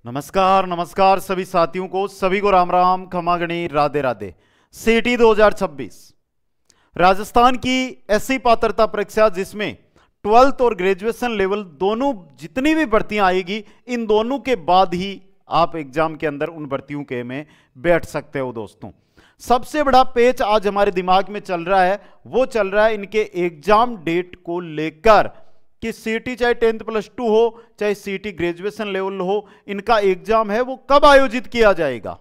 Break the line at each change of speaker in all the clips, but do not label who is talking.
नमस्कार नमस्कार सभी साथियों को, सभी को राम राम, खमा गणी, राधे राधे। सीटी 2026 राजस्थान की ऐसी पात्रता परीक्षा जिसमें 12th और ग्रेजुएशन लेवल दोनों जितनी भी भर्तियां आएगी, इन दोनों के बाद ही आप एग्जाम के अंदर उन भर्तियों के में बैठ सकते हो। दोस्तों, सबसे बड़ा पेच आज हमारे दिमाग में चल रहा है, वो चल रहा है इनके एग्जाम डेट को लेकर कि सीटी चाहे 10th प्लस 2 हो, चाहे सीटी ग्रेजुएशन लेवल हो, इनका एग्जाम है वो कब आयोजित किया जाएगा।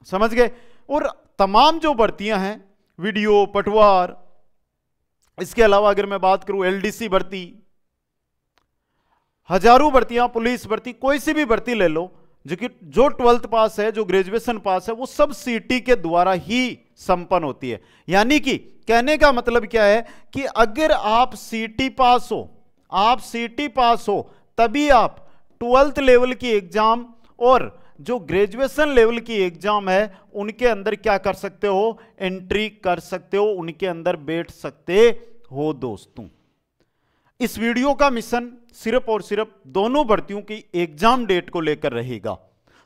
समझ गए। और तमाम जो भर्तियां हैं, वीडियो, पटवार, इसके अलावा अगर मैं बात करूं एलडीसी भर्ती, हजारों भर्तियां, पुलिस भर्ती, कोई सी भी भर्ती ले लो, जो 12th पास है, जो ग्रेजुएशन पास है, वो सब सीटी के द्वारा ही संपन्न होती है। यानी कि कहने का मतलब क्या है कि अगर आप सीटी पास हो, तभी आप 12th लेवल की एग्जाम और जो ग्रेजुएशन लेवल की एग्जाम है उनके अंदर क्या कर सकते हो, एंट्री कर सकते हो, उनके अंदर बैठ सकते हो। दोस्तों, इस वीडियो का मिशन सिर्फ और सिर्फ दोनों भर्तियों की एग्जाम डेट को लेकर रहेगा।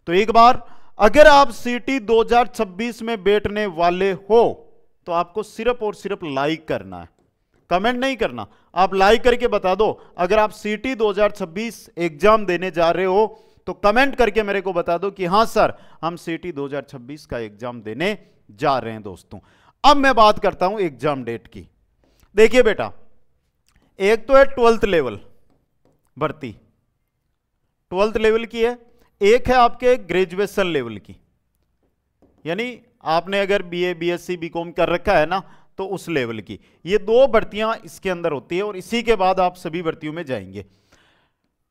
तो एक बार अगर आप सीटी 2026 में बैठने वाले हो तो आपको सिर्फ और सिर्फ लाइक करना है, कमेंट नहीं करना। आप लाइक करके बता दो अगर आप सीटी 2026 एग्जाम देने जा रहे हो, तो कमेंट करके मेरे को बता दो कि हां सर, हम सीटी 2026 का एग्जाम देने जा रहे हैं। दोस्तों, अब मैं बात करता हूं एग्जाम डेट की। देखिए बेटा, एक तो है 12th लेवल भर्ती, 12th लेवल की है, एक है आपके ग्रेजुएशन लेवल की, यानी आपने अगर बीए, बीएससी, बीकॉम कर रखा है ना, तो उस लेवल की। ये दो भर्तियां इसके अंदर होती है और इसी के बाद आप सभी भर्तियों में जाएंगे।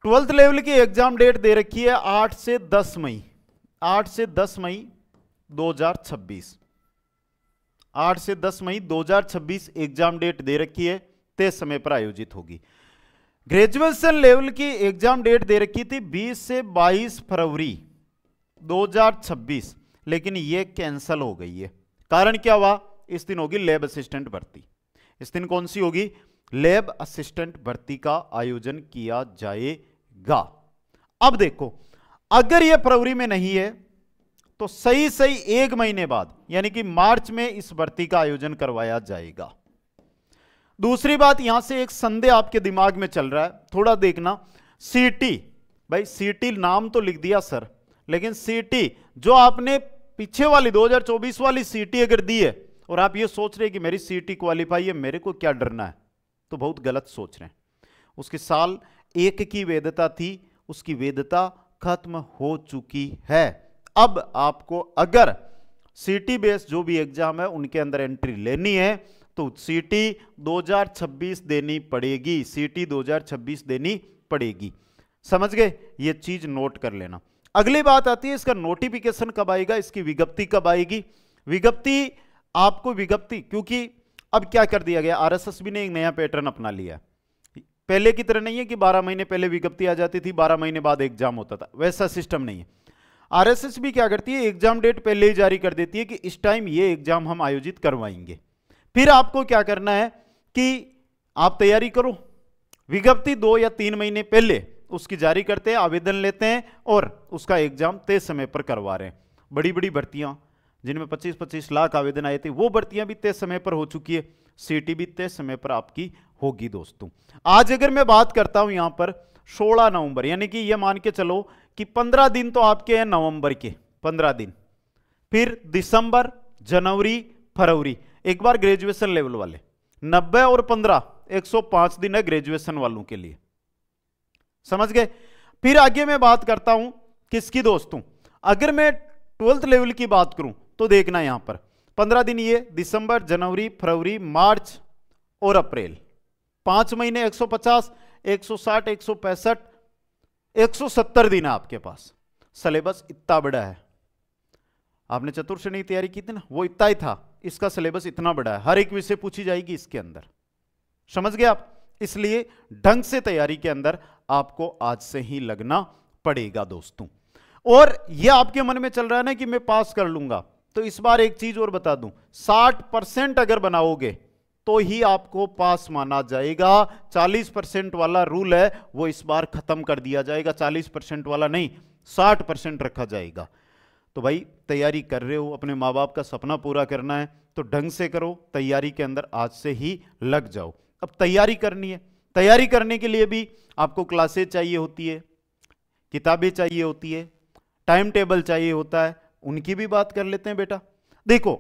12th लेवल की एग्जाम डेट दे रखी है 8 से 10 मई 2026। 8 से 10 मई 2026 एग्जाम डेट दे रखी है, तय समय पर आयोजित होगी। ग्रेजुएशन लेवल की एग्जाम डेट दे रखी थी 20 से 22 फरवरी 2026, लेकिन यह कैंसल हो गई है। कारण क्या हुआ? इस दिन होगी लैब असिस्टेंट भर्ती। इस दिन कौन सी होगी? लैब असिस्टेंट भर्ती का आयोजन किया जाएगा। अब देखो, अगर यह फरवरी में नहीं है तो सही एक महीने बाद, यानी कि मार्च में इस भर्ती का आयोजन करवाया जाएगा। दूसरी बात, यहां से एक संदेह आपके दिमाग में चल रहा है, थोड़ा देखना। सीटी, भाई सीटी नाम तो लिख दिया सर, लेकिन सीटी जो आपने पीछे वाली 2024 वाली सीटी अगर दी है और आप ये सोच रहे हैं कि मेरी सीटी क्वालिफाई है, मेरे को क्या डरना है, तो बहुत गलत सोच रहे हैं। उसके साल 1 की वैधता थी, उसकी वैधता खत्म हो चुकी है। अब आपको अगर सीटी बेस जो भी एग्जाम है उनके अंदर एंट्री लेनी है तो सीटी 2026 देनी पड़ेगी, सीटी 2026 देनी पड़ेगी। समझ गए? ये चीज नोट कर लेना। अगली बात आती है इसका नोटिफिकेशन कब आएगा, इसकी विज्ञप्ति कब आएगी। विज्ञप्ति क्योंकि अब क्या कर दिया गया, आरएसएस ने एक नया पैटर्न अपना लिया। पहले की तरह नहीं है कि 12 महीने पहले विज्ञप्ति आ जाती थी, 12 महीने बाद एग्जाम होता था, वैसा सिस्टम नहीं है। आरएसएस भी क्या करती है, एग्जाम डेट पहले ही जारी कर देती है कि इस टाइम ये एग्जाम हम आयोजित करवाएंगे। फिर आपको क्या करना है कि आप तैयारी करो, विज्ञप्ति 2 या 3 महीने पहले उसकी जारी करते हैं, आवेदन लेते हैं और उसका एग्जाम तय समय पर करवा रहे हैं। बड़ी बड़ी भर्तियां जिनमें 25-25 लाख आवेदन आए थे, वो भर्तियां भी तय समय पर हो चुकी है। सीटी भी तय समय पर आपकी होगी। दोस्तों, आज अगर मैं बात करता हूं यहां पर 16 नवंबर, यानी कि यह मान के चलो कि 15 दिन तो आपके हैं नवंबर के, 15 दिन, फिर दिसंबर, जनवरी, फरवरी। एक बार ग्रेजुएशन लेवल वाले 90 और 15 105 दिन है ग्रेजुएशन वालों के लिए। समझ गए? फिर आगे मैं बात करता हूं किसकी दोस्तों, अगर मैं 12th लेवल की बात करूं तो देखना यहां पर 15 दिन ये दिसंबर, जनवरी, फरवरी, मार्च और अप्रैल, 5 महीने 150, 160, 165, 170 दिन है आपके पास। सिलेबस इतना बड़ा है, आपने चतुर्श्रेणी की तैयारी की थी ना, वो इतना ही था, इसका सिलेबस इतना बड़ा है, हर एक विषय पूछी जाएगी इसके अंदर। समझ गए आप? इसलिए ढंग से तैयारी के अंदर आपको आज से ही लगना पड़ेगा। दोस्तों, और यह आपके मन में चल रहा है ना कि मैं पास कर लूंगा, तो इस बार एक चीज और बता दूं, 60% अगर बनाओगे तो ही आपको पास माना जाएगा। 40% वाला रूल है वो इस बार खत्म कर दिया जाएगा, 40% वाला नहीं 60% रखा जाएगा। तो भाई तैयारी कर रहे हो, अपने माँ बाप का सपना पूरा करना है तो ढंग से करो, तैयारी के अंदर आज से ही लग जाओ। अब तैयारी करनी है, तैयारी करने के लिए भी आपको क्लासेज चाहिए होती है, किताबें चाहिए होती है, टाइम टेबल चाहिए होता है, उनकी भी बात कर लेते हैं बेटा। देखो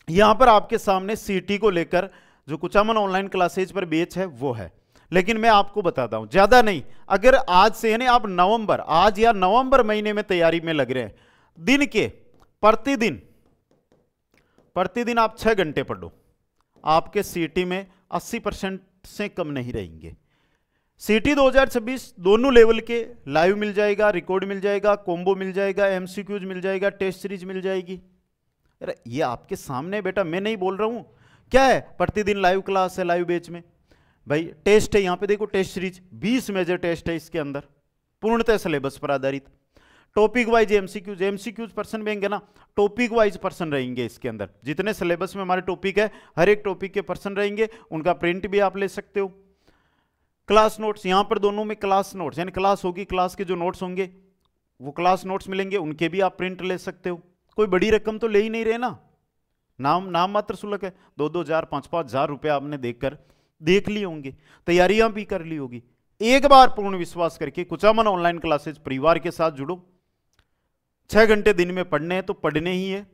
यहां पर आपके सामने सीटी को लेकर जो कुचामन ऑनलाइन क्लासेज पर बेच है वो है, लेकिन मैं आपको बताता हूं ज्यादा नहीं, अगर आज से यानी आप नवंबर, आज या नवंबर महीने में तैयारी में लग रहे हैं, दिन के प्रतिदिन आप 6 घंटे पढ़ो, आपके सीटी में 80% से कम नहीं रहेंगे। सीटी 2026 दोनों लेवल के लाइव मिल जाएगा, रिकॉर्ड मिल जाएगा, कॉम्बो मिल जाएगा, एमसीक्यूज मिल जाएगा, टेस्ट सीरीज मिल जाएगी। अरे ये आपके सामने बेटा, मैं नहीं बोल रहा हूं। क्या है, प्रतिदिन लाइव क्लास है, लाइव बैच में भाई टेस्ट है, यहां पे देखो टेस्ट सीरीज 20 मेजर टेस्ट है इसके अंदर, पूर्णतः सिलेबस पर आधारित। टॉपिक वाइज एमसीक्यूज पर्सन रहेंगे ना, टॉपिक वाइज पर्सन रहेंगे इसके अंदर, जितने सिलेबस में हमारे टॉपिक है हर एक टॉपिक के पर्सन रहेंगे, उनका प्रिंट भी आप ले सकते हो। क्लास नोट्स, यहां पर दोनों में क्लास नोट्स यानी क्लास होगी, क्लास के जो नोट्स होंगे वो क्लास नोट्स मिलेंगे, उनके भी आप प्रिंट ले सकते हो। कोई बड़ी रकम तो ले ही नहीं रहे ना, नाम मात्र शुल्क है, 2-2 हजार 5-5 हजार रुपया आपने देख लिए होंगे, तैयारियां भी कर ली होगी। एक बार पूर्ण विश्वास करके कुचामन ऑनलाइन क्लासेज परिवार के साथ जुड़ो, 6 घंटे दिन में पढ़ने हैं तो पढ़ने ही है।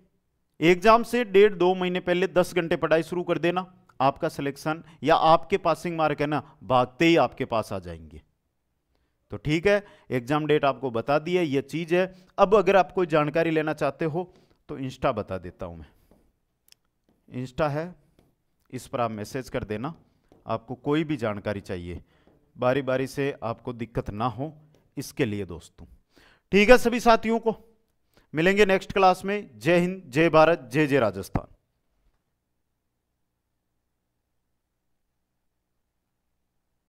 एग्जाम से 1.5-2 महीने पहले 10 घंटे पढ़ाई शुरू कर देना, आपका सिलेक्शन या आपके पासिंग मार्क है ना भागते ही आपके पास आ जाएंगे। तो ठीक है, एग्जाम डेट आपको बता दी है, ये चीज है। अब अगर आप कोई जानकारी लेना चाहते हो तो इंस्टा बता देता हूं मैं, इंस्टा है, इस पर आप मैसेज कर देना, आपको कोई भी जानकारी चाहिए, बारी बारी से आपको दिक्कत ना हो इसके लिए दोस्तों। ठीक है, सभी साथियों को मिलेंगे नेक्स्ट क्लास में। जय हिंद, जय भारत, जय जय राजस्थान।